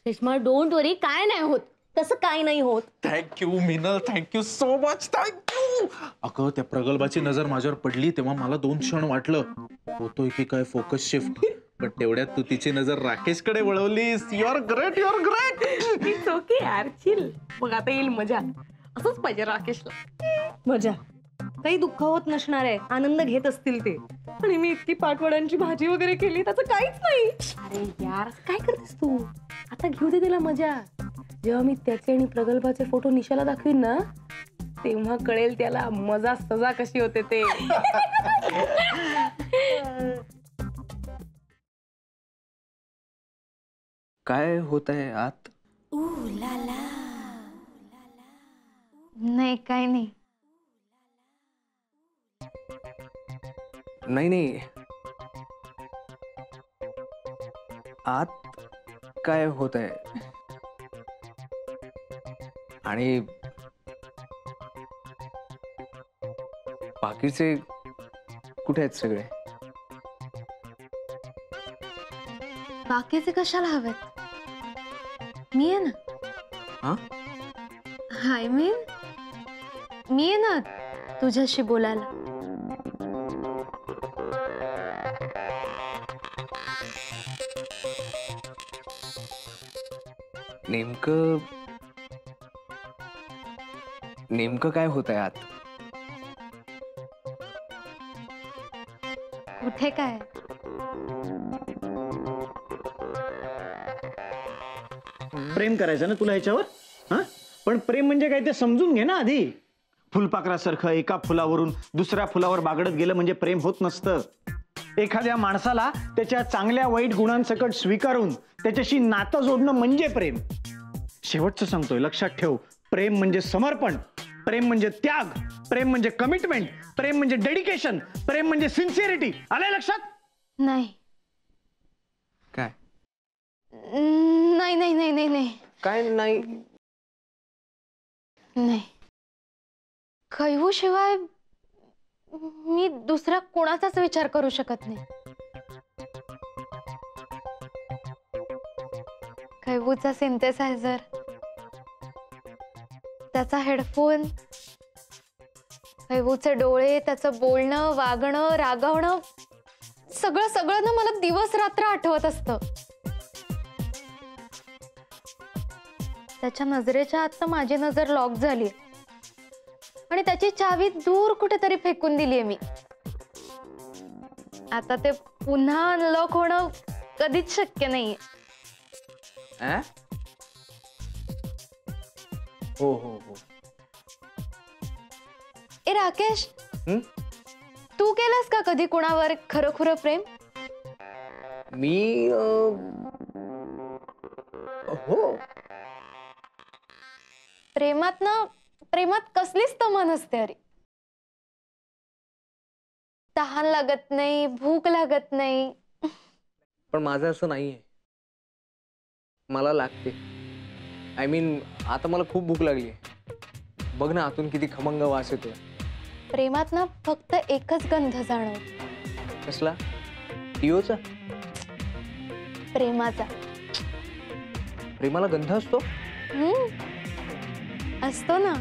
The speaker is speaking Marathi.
रेश्मा डोंट वरी, काय नाही होत, तसं काय नाही होत. Thank you Minal, thank you so much, thank you. अगं त्या प्रगल्भाची नजर माझ्यावर पडली तेव्हा मला 2 क्षण वाटलं होतोय की काय फोकस शिफ्ट, पण तेवढ्यात तू तिची नजर राकेशकडे वळवलीस. You are great, you are great. It's okay यार, चिल. मग आता येईल मजा. असंच पाहिजे राकेशला. मजा. काही दुःख होत नसणार आहे, आनंद घेत असतील ते. आणि मी इतकी पाटवड्यांची भाजी वगैरे केली, त्याचं काहीच नाही. अरे यार, काय करतेस तू? आता घेऊ दे तिला मजा. जेव्हा मी त्याचे आणि प्रगल्भाचे फोटो निशाला दाखवीन ना, तेव्हा कळेल त्याला मजा सजा कशी होते ते. काय होत आहे आत? नाही, काय नाही. नाही आत काय होत आहे? आणि बाकीचे कुठे आहेत सगळे? बाकीचे कशाला हवेत? मी आहे ना. हा? आय मीन मी आहे ना तुझ्याशी बोलायला. नेमकं काय होत आहे आत? कुठे काय? प्रेम करायचं ना तुला ह्याच्यावर? हा, पण प्रेम म्हणजे काय ते समजून घे ना आधी. फुलपाखरासारखं एका फुलावरून दुसऱ्या फुलावर बागडत गेलं म्हणजे प्रेम होत नसतं. एखाद्या माणसाला त्याच्या चांगल्या वाईट गुणांसकट स्वीकारून त्याच्याशी नातं जोडणं म्हणजे प्रेम. शेवटचं सांगतोय, लक्षात ठेव. प्रेम म्हणजे समर्पण, प्रेम म्हणजे त्याग, प्रेम म्हणजे कमिटमेंट, प्रेम म्हणजे डेडिकेशन, प्रेम म्हणजे सिन्सिअरिटी. आलंय लक्षात? नाही काय? नाही नाही नाही नाही नाही काय नाही? नाही. कैवू शिवाय मी दुसऱ्या कोणाचाच विचार करू शकत नाही. कैवूचा सिंथेसायझर, त्याचा हेडफोन, कैवूचे डोळे, त्याचं बोलणं, वागणं, रागवणं, सगळं सगळं ना मला दिवस रात्र आठवत असतं. त्याच्या नजरेच्या आत तर माझी नजर लॉक झाली आणि त्याची चावी दूर कुठेतरी फेकून दिलीये मी. आता ते पुन्हा अनलॉक होणं कधीच शक्य नाहीये. हो हो हो. ए राकेश, तू केलंस का कधी कुणावर खरंखुरं प्रेम? मी हो. प्रेमात कसलीच तमन असते अरे. तहान लागत नाही, भूक लागत नाही. पण माझं असं नाहीये. मला लागते. आय मीन आता मला खूप भूक लागली. बघ ना आतून किती खमंग वास येतोय. प्रेमात ना फक्त एकच गंध जाणवतो. कसला? टिओचा? प्रेमाचा. प्रेमाला गंध असतो? असतो ना.